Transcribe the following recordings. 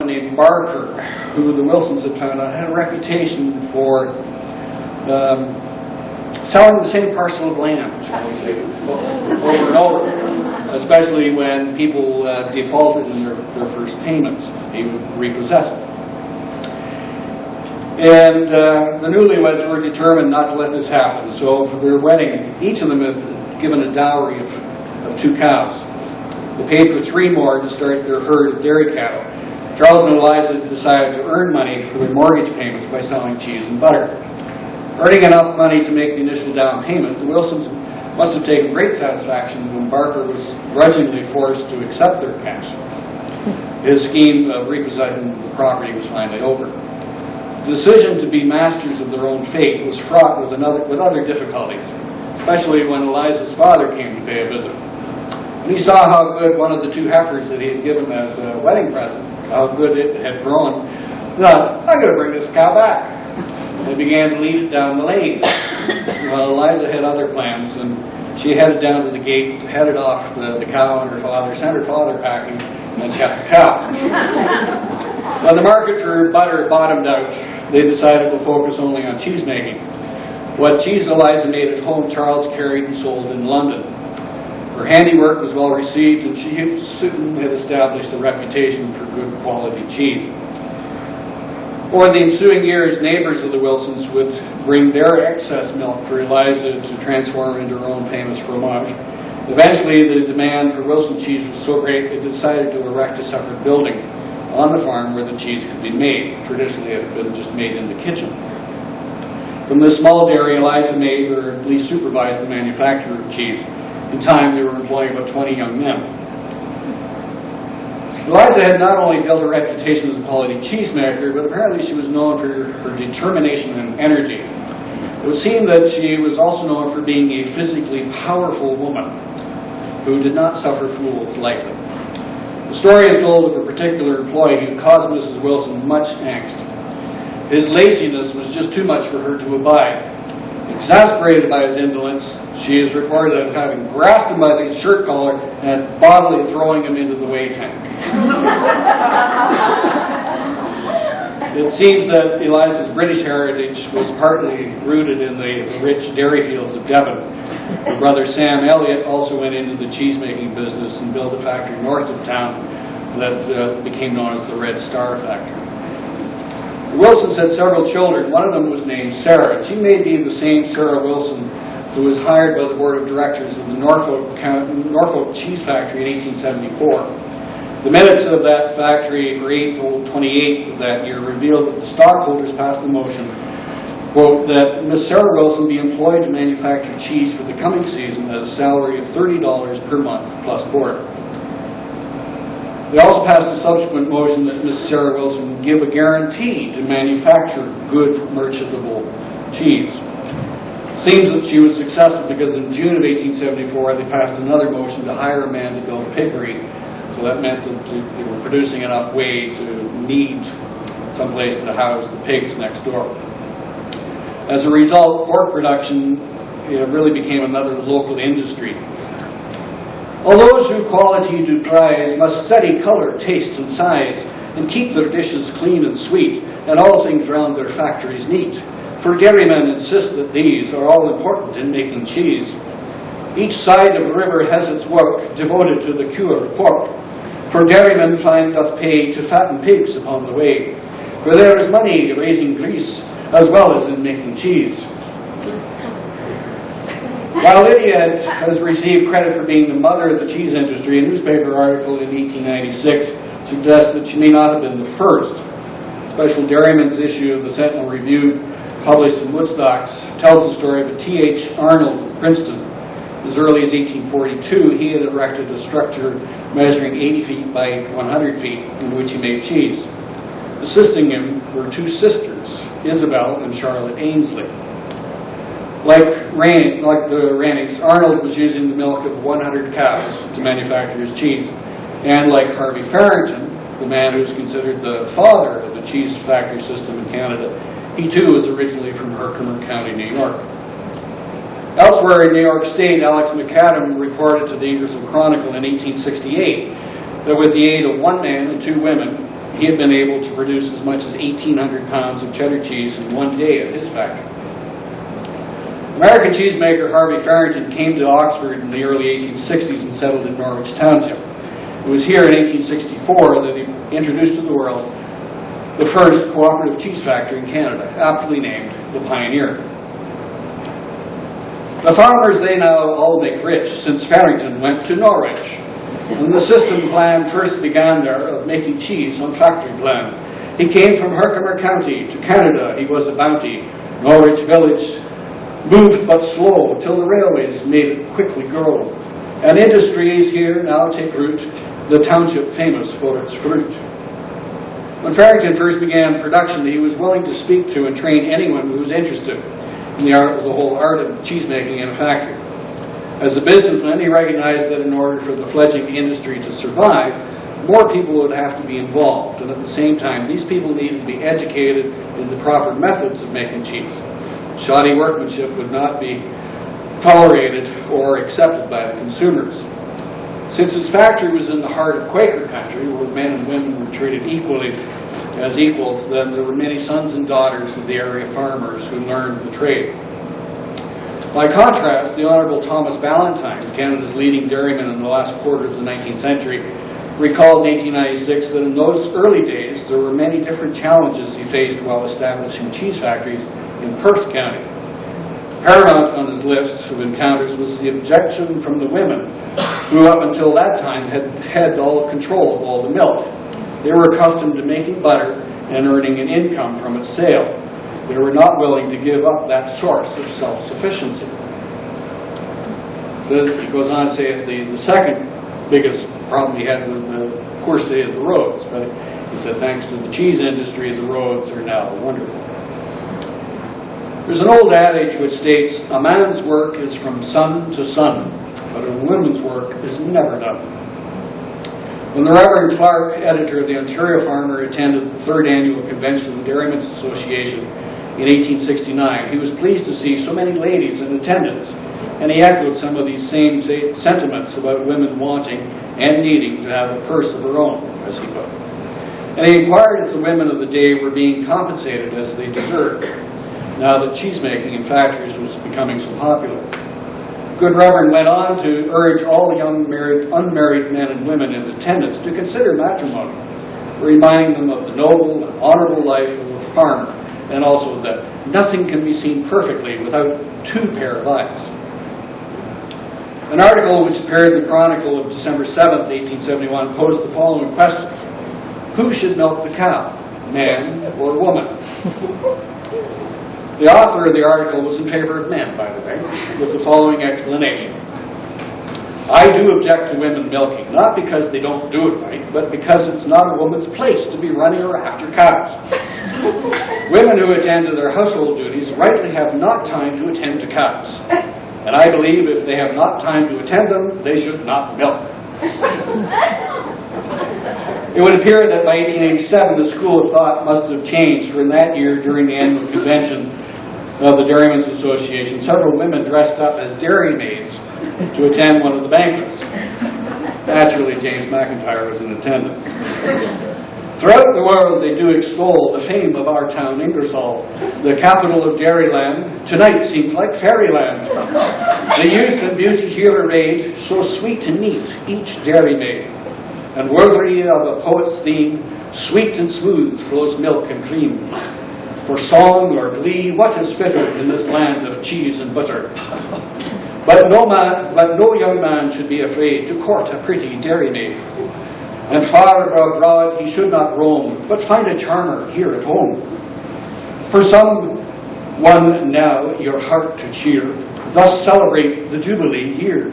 named Barker, who the Wilsons had found out had a reputation for selling the same parcel of land, shall we say, over and over, especially when people defaulted in their first payments. He would repossess it. And the newlyweds were determined not to let this happen, so for their wedding, each of them had given a dowry of 2 cows. They paid for 3 more to start their herd of dairy cattle. Charles and Eliza decided to earn money for their mortgage payments by selling cheese and butter. Earning enough money to make the initial down payment, the Wilsons must have taken great satisfaction when Barker was grudgingly forced to accept their cash. His scheme of repossessing the property was finally over. The decision to be masters of their own fate was fraught with other difficulties, especially when Eliza's father came to pay a visit. When he saw how good one of the 2 heifers that he had given as a wedding present, how good it had grown, he thought, I'm going to bring this cow back. They began to lead it down the lane. Well, Eliza had other plans, and she headed down to the gate, headed off the cow and her father, sent her father packing, and then kept the cow. When the market for butter bottomed out, they decided to focus only on cheese making. What cheese Eliza made at home, Charles carried and sold in London. Her handiwork was well received, and she soon had established a reputation for good quality cheese. Over the ensuing years, neighbors of the Wilsons would bring their excess milk for Eliza to transform into her own famous fromage. Eventually, the demand for Wilson cheese was so great they decided to erect a separate building on the farm where the cheese could be made. Traditionally, it had been just made in the kitchen. From this small dairy, Eliza made, or at least supervised, the manufacture of cheese. In time, they were employing about 20 young men. Eliza had not only built a reputation as a quality cheesemaker, but apparently she was known for her determination and energy. It would seem that she was also known for being a physically powerful woman who did not suffer fools lightly. The story is told of a particular employee who caused Mrs. Wilson much angst. His laziness was just too much for her to abide. Exasperated by his indolence, she is reported of having grasped him by the shirt collar and bodily throwing him into the whey tank. It seems that Eliza's British heritage was partly rooted in the rich dairy fields of Devon. Her brother Sam Elliott also went into the cheesemaking business and built a factory north of town that became known as the Red Star Factory. The Wilsons had several children. One of them was named Sarah. She may be the same Sarah Wilson who was hired by the board of directors of the Norfolk Cheese Factory in 1874. The minutes of that factory for April 28th of that year revealed that the stockholders passed a motion, quote, that Miss Sarah Wilson be employed to manufacture cheese for the coming season at a salary of $30 per month plus board. They also passed a subsequent motion that Miss Sarah Wilson give a guarantee to manufacture good merchantable cheese. It seems that she was successful because in June of 1874 they passed another motion to hire a man to build a piggery. So that meant that they were producing enough whey to need someplace to house the pigs next door. As a result, pork production really became another local industry. All those who quality do prize must study color, taste, and size, and keep their dishes clean and sweet, and all things round their factories neat. For dairymen insist that these are all important in making cheese. Each side of the river has its work, devoted to the cure of pork. For dairymen fine doth pay to fatten pigs upon the way. For there is money raising grease, as well as in making cheese. While Lydia has received credit for being the mother of the cheese industry, a newspaper article in 1896 suggests that she may not have been the first. A special dairyman's issue of the Sentinel Review, published in Woodstock, tells the story of a T.H. Arnold of Princeton. As early as 1842, he had erected a structure measuring 80 feet by 100 feet in which he made cheese. Assisting him were 2 sisters, Isabel and Charlotte Ainsley. Like the Rannings, Arnold was using the milk of 100 cows to manufacture his cheese. And like Harvey Farrington, the man who is considered the father of the cheese factory system in Canada, he too was originally from Herkimer County, New York. Elsewhere in New York State, Alex McAdam reported to the Ingersoll Chronicle in 1868 that with the aid of one man and 2 women, he had been able to produce as much as 1,800 pounds of cheddar cheese in one day at his factory. American cheesemaker Harvey Farrington came to Oxford in the early 1860s and settled in Norwich Township. It was here in 1864 that he introduced to the world the first cooperative cheese factory in Canada, aptly named the Pioneer. The farmers, they now all make rich since Farrington went to Norwich. And the system plan first began there of making cheese on factory plan. He came from Herkimer County to Canada, he was a bounty. Norwich village moved but slow till the railways made it quickly grow. And industries here now take root, the township famous for its fruit. When Farrington first began production, he was willing to speak to and train anyone who was interested in the whole art of cheesemaking in a factory. As a businessman, he recognized that in order for the fledgling industry to survive, more people would have to be involved, and at the same time, these people needed to be educated in the proper methods of making cheese. Shoddy workmanship would not be tolerated or accepted by the consumers. Since his factory was in the heart of Quaker country, where men and women were treated equally as equals, then there were many sons and daughters of the area farmers who learned the trade. By contrast, the Honourable Thomas Ballantyne, Canada's leading dairyman in the last quarter of the 19th century, recalled in 1896 that in those early days there were many different challenges he faced while establishing cheese factories in Perth County. Paramount on his list of encounters was the objection from the women, who up until that time had all control of all the milk. They were accustomed to making butter and earning an income from its sale. They were not willing to give up that source of self-sufficiency. So he goes on to say that the second biggest problem he had was the poor state of the roads. But he said thanks to the cheese industry, the roads are now wonderful. There's an old adage which states, a man's work is from sun to sun, but a woman's work is never done. When the Reverend Clark, editor of the Ontario Farmer, attended the 3rd annual convention of the Dairymen's Association in 1869, he was pleased to see so many ladies in attendance, and he echoed some of these same sentiments about women wanting and needing to have a purse of their own, as he put it. And he inquired if the women of the day were being compensated as they deserved, now that cheesemaking in factories was becoming so popular. Good Reverend went on to urge all young unmarried men and women in attendance to consider matrimony, reminding them of the noble and honorable life of a farmer, and also that nothing can be seen perfectly without 2 pair of eyes. An article which appeared in the Chronicle of December 7th, 1871, posed the following questions. Who should milk the cow, man or woman? The author of the article was in favor of men, by the way, with the following explanation. I do object to women milking, not because they don't do it right, but because it's not a woman's place to be running her after cows. Women who attend to their household duties rightly have not time to attend to cows. And I believe if they have not time to attend them, they should not milk. It would appear that by 1887, the school of thought must have changed, for in that year, during the annual convention of the Dairymen's Association, several women dressed up as dairymaids to attend one of the banquets. Naturally, James McIntyre was in attendance. Throughout the world, they do extol the fame of our town, Ingersoll, the capital of Dairyland. Tonight seems like fairyland. The youth and beauty here arrayed, so sweet and neat, each dairymaid. And worthy of a poet's theme, sweet and smooth flows milk and cream. For song or glee, what is fitter in this land of cheese and butter? But no young man should be afraid to court a pretty dairymaid. And far abroad he should not roam, but find a charmer here at home. For someone now your heart to cheer, thus celebrate the Jubilee year.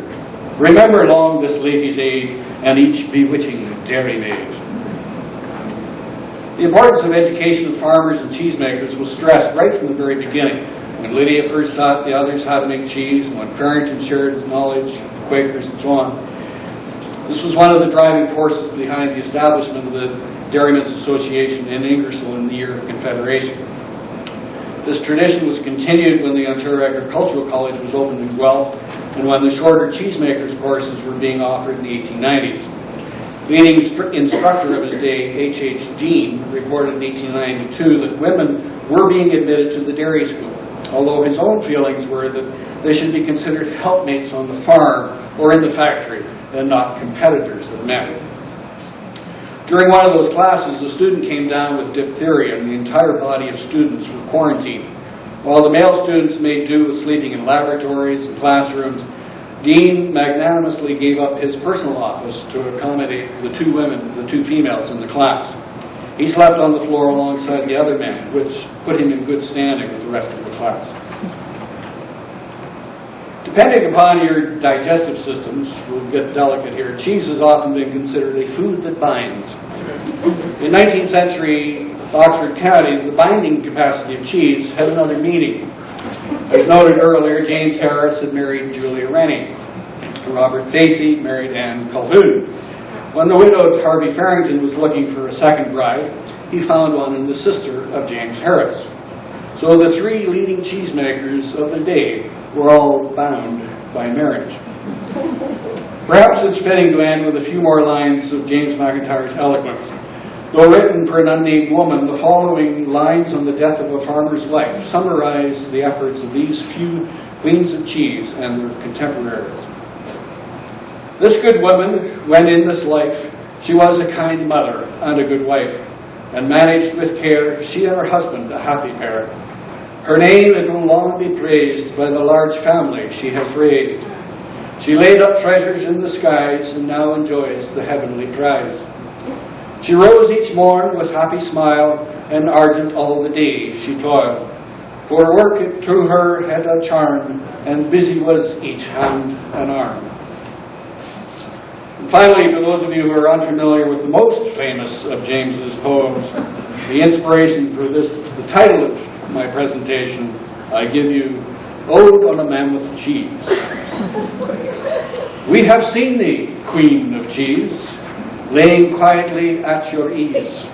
Remember long this lady's aid, and each bewitching dairymaid. The importance of education of farmers and cheesemakers was stressed right from the very beginning, when Lydia first taught the others how to make cheese, and when Farrington shared his knowledge, the Quakers and so on. This was one of the driving forces behind the establishment of the Dairymen's Association in Ingersoll in the year of Confederation. This tradition was continued when the Ontario Agricultural College was opened in Guelph, and when the shorter cheesemakers courses were being offered in the 1890s. Leading instructor of his day, H.H. Dean, reported in 1892 that women were being admitted to the dairy school, although his own feelings were that they should be considered helpmates on the farm or in the factory and not competitors of men. During one of those classes, a student came down with diphtheria and the entire body of students were quarantined. While the male students made do with sleeping in laboratories and classrooms, Dean magnanimously gave up his personal office to accommodate the two females in the class. He slept on the floor alongside the other men, which put him in good standing with the rest of the class. Depending upon your digestive systems, we'll get delicate here, cheese has often been considered a food that binds. In 19th century Oxford County, the binding capacity of cheese had another meaning. As noted earlier, James Harris had married Julia Rennie. Robert Facey married Anne Colquhoun. When the widowed Harvey Farrington was looking for a second bride, he found one in the sister of James Harris. So the three leading cheesemakers of the day were all bound by marriage. Perhaps it's fitting to end with a few more lines of James McIntyre's eloquence. Though written for an unnamed woman, the following lines on the death of a farmer's wife summarize the efforts of these few queens of cheese and their contemporaries. This good woman, when in this life, she was a kind mother and a good wife, and managed with care, she and her husband, a happy pair. Her name it will long be praised by the large family she has raised. She laid up treasures in the skies and now enjoys the heavenly prize. She rose each morn with happy smile, and ardent all the day she toiled. For work it to her had a charm, and busy was each hand and arm. And finally, for those of you who are unfamiliar with the most famous of James's poems, the inspiration for this, the title of my presentation, I give you, Ode on a Mammoth Cheese. We have seen thee, Queen of Cheese, laying quietly at your ease,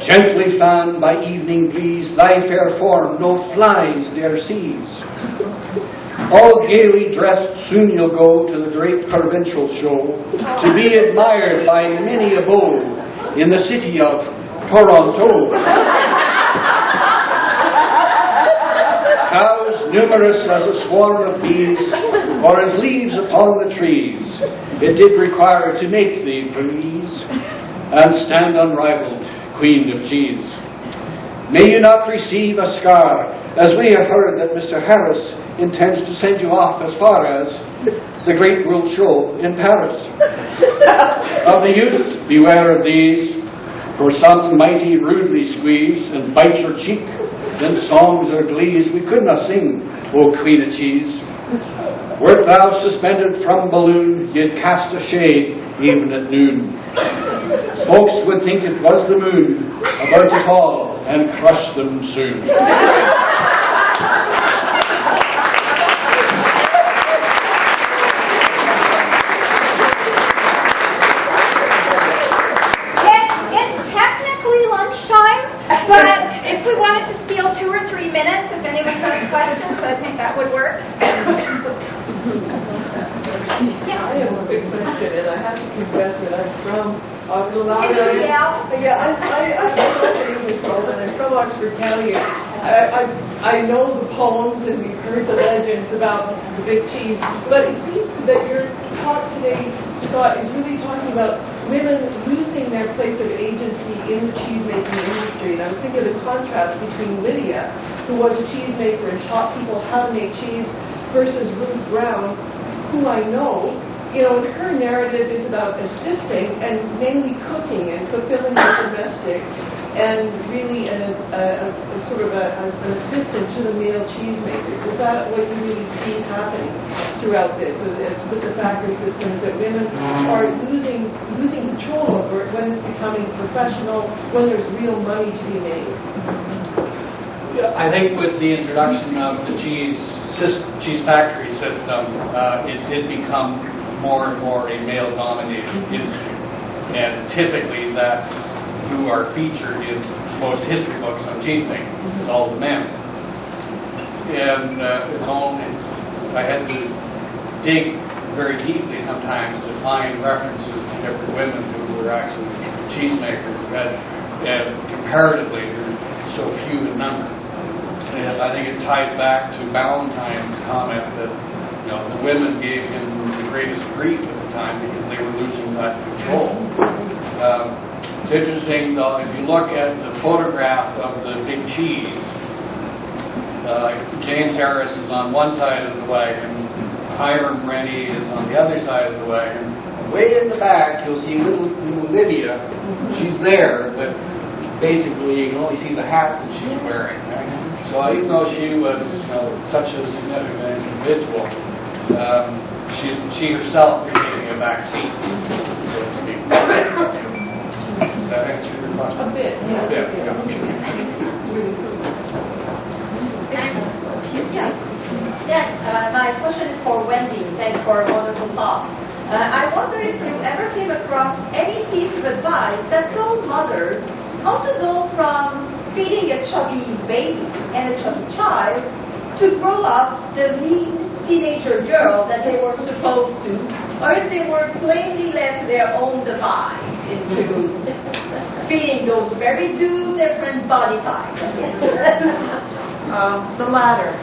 gently fanned by evening breeze, thy fair form no flies dare seize. All gaily dressed, soon you'll go to the great provincial show, to be admired by many a beau in the city of Toronto. Cows numerous as a swarm of bees, or as leaves upon the trees, it did require to make thee please, and stand unrivaled, Queen of Cheese. May you not receive a scar, as we have heard that Mr. Harris intends to send you off as far as the great world show in Paris. Of the youth, beware of these, for some mighty rudely squeeze and bite your cheek, then songs or glees we could not sing, O Queen of Cheese. Wert thou suspended from balloon, you'd cast a shade even at noon. Folks would think it was the moon about to fall and crush them soon. It's technically lunchtime, but if we wanted to steal 2 or 3 minutes, if anyone has questions, I think that would work. Yes. I have a quick question, and I have to confess that I'm from Oxford. Can you yell? Yeah, I'm from Oxford County. I know the poems and we've heard the legends about the big cheese, but it seems that your talk today, Scott, is really talking about women losing their place of agency in the cheesemaking industry. And I was thinking of the contrast between Lydia, who was a cheesemaker and taught people how to make cheese, versus Ruth Brown, who I know, and her narrative is about assisting and mainly cooking and fulfilling the domestic, and really a sort of an assistant to the male cheesemakers. Is that what you really see happening throughout this? It's with the factory systems that women are losing control over it when it's becoming professional, when there's real money to be made. I think with the introduction of the cheese factory system, it did become more and more a male-dominated industry. And typically that's who are featured in most history books on cheesemaking. It's all the men. And it's all, I had to dig very deeply sometimes to find references to different women who were actually cheesemakers, and comparatively they're so few in number. And I think it ties back to Ballantyne's comment that the women gave him the greatest grief at the time because they were losing that control. It's interesting, though, if you look at the photograph of the big cheese, James Harris is on one side of the wagon, Hiram Rennie is on the other side of the wagon. Way in the back, you'll see little Lydia. She's there, but basically you can only see the hat that she's wearing. Right? So even though she was such a significant individual, she herself was taking a back seat, so to speak. Does that answer your question? A bit, yeah. A bit, yeah. It's really cool. Yes, my question is for Wendy. Thanks for a wonderful talk. I wonder if you ever came across any piece of advice that told mothers how to go from feeding a chubby baby and a chubby child to grow up the mean teenager girl that they were supposed to, or if they were plainly left to their own device into feeding those very two different body types. The latter.